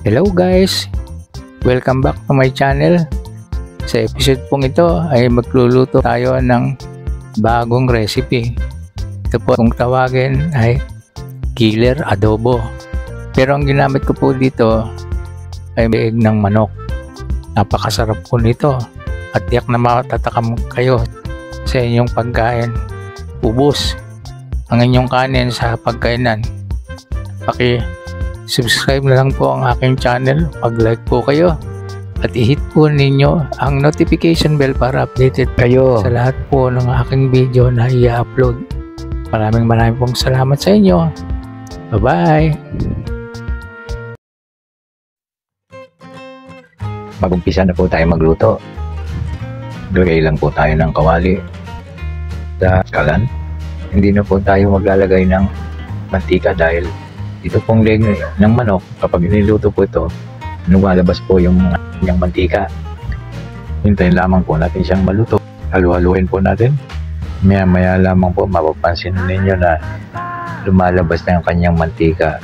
Hello guys! Welcome back to my channel. Sa episode pong ito ay magluluto tayo ng bagong recipe. Ito po kung tawagin ay killer adobo. Pero ang ginamit ko po dito ay leeg ng manok. Napakasarap po nito at tiyak na matatakam kayo sa inyong pagkain. Ubos ang inyong kanin sa pagkainan. Subscribe na lang po ang aking channel, pag-like po kayo at i-hit po ninyo ang notification bell para updated kayo sa lahat po ng aking video na i-upload. Maraming pong salamat sa inyo. Bye-bye! Mag-umpisa na po tayo magluto. Lagay lang po tayo ng kawali sa kalan. Hindi na po tayo maglalagay ng mantika dahil ito pong leg ng manok, kapag niluto po ito, lumalabas po yung mantika. Hintayin lamang po natin siyang maluto. Halu-haluin po natin. Maya-maya lamang po mapapansin ninyo na lumalabas na yung kanyang mantika.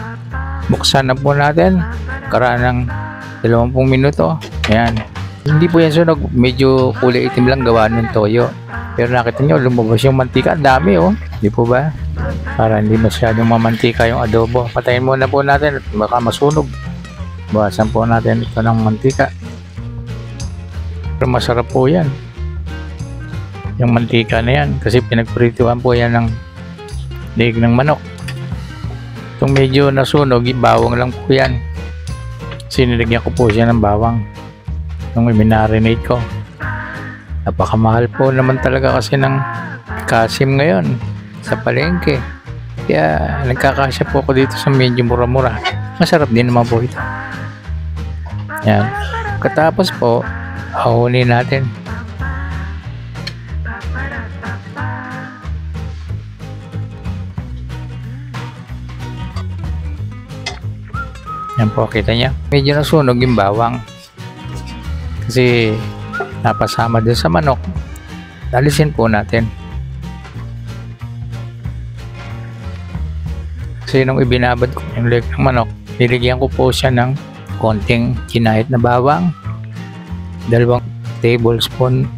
Buksan na po natin. Karaan ng 20 minuto. Ayan. Hindi po yan sunog. Medyo kulay itim lang gawa ng toyo. Pero nakita nyo, lumabas yung mantika. Ang dami oh. Di po ba? Para hindi masyadong mamantika yung adobo. Patayin muna po natin at baka masunog. Bawasan po natin ito ng mantika. Pero masarap po yan. Yung mantika na yan. Kasi pinagprituhan po yan ng leeg ng manok. Itong medyo nasunog, bawang lang po yan. Sinilagyan ko po siya ng bawang nung i-marinate ko. Napakamahal po naman talaga kasi ng kasim ngayon sa palengke. Kaya nagkakasya po ako dito sa medyo mura-mura. Masarap din naman po ito. Yan. Katapos po, ahunin natin. Yan po, kita niya. Medyo nasunog yung bawang. Kasi napasama din sa manok. Alisin po natin. Kasi nung ibinabad ko yung leg ng manok, niligyan ko po siya ng konting kinahit na bawang, 2 tablespoon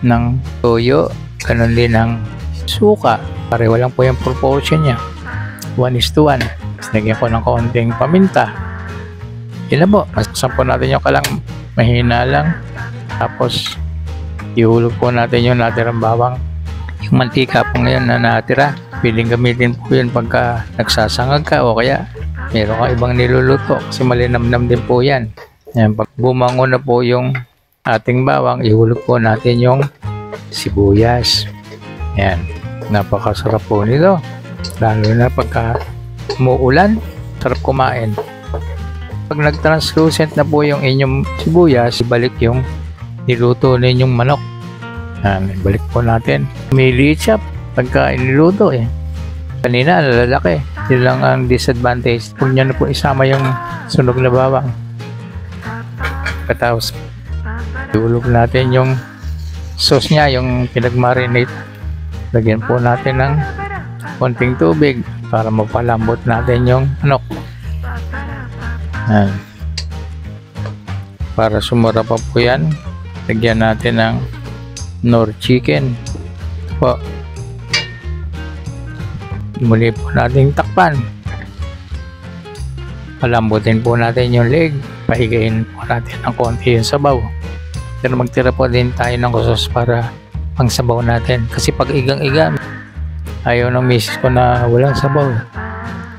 ng toyo, ganun din ng suka. Pareho lang po yung proportion niya, 1:1. Nagyan ko ng konting paminta. Yun na po, masasan po natin yung kalang mahina lang. Tapos ihulog po natin yung natirang bawang. Yung mantika po ngayon na natira, piling gamitin po yun pagka nagsasangag ka o kaya meron ka ibang niluluto kasi malinamnam din po yan. Yan, pag bumango na po yung ating bawang, ihulog po natin yung sibuyas. Yan, napakasarap po nito. Lalo na pagka umuulan, sarap kumain. Pag nag-translucent na po yung inyong sibuyas, ibalik yung niluto ninyong manok. Yan, ibalik po natin. Maliit siya pagka iniluto eh. Kanina lalaki. Yun lang ang disadvantage. Kung nyo na po isama yung sunog na bawang. Katapos iulog natin yung sauce niya, yung pinag-marinate. Lagyan po natin ng konting tubig para mapalambot natin yung manok. Yan. Para sumura pa po yan, lagyan natin ng Knorr chicken. Ito po. Muli po natin takpan. Palambutin po natin yung leg. Pahigayin po natin ng konti yung sabaw. Pero magtira po din tayo ng sauce para pang sabaw natin. Kasi pag igang-iga, ayaw ng misis ko na walang sabaw.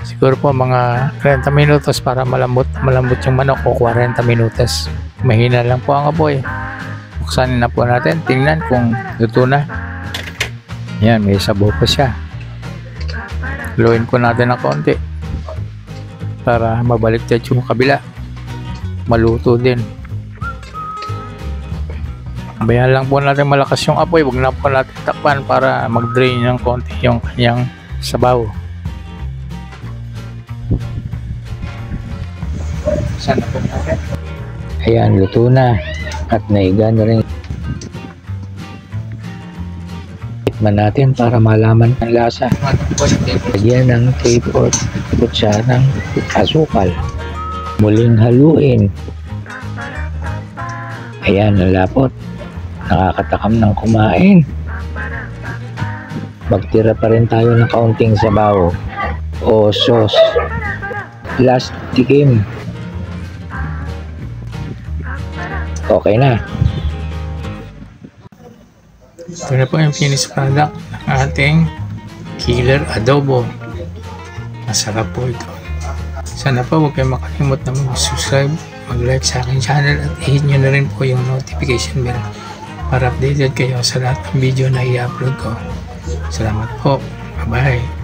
Siguro po mga 30 minutos para malambot yung manok o 40 minutos. Mahina lang po ang apoy. Buksan na po natin. Tingnan kung luto na. Yan, may sabaw pa siya. Haluin po natin ng konti para mabaliktad yung kabila. Maluto din. Bayan lang po natin malakas yung apoy. Huwag na po natin takpan para mag-drain ng konti yung kanyang sabaw. Sana po natin. Ayan, luto na. At naiga na rin. Tikman natin para malaman ang lasa. Lagyan ng 3/4 kutsarang asukal. Muling haluin. Ayan, nalapot. Nakakatakam ng kumain. Magtira pa rin tayo ng kaunting sabaw o sauce. Last tikim. Okay na. Ito na po yung finished product ng ating killer adobo. Masarap po ito. Sana po huwag kayong makalimot na mag-subscribe, mag-like sa aking channel at i-hit nyo na rin po yung notification bell para updated kayo sa lahat ng video na i-upload ko. Salamat po. Bye-bye.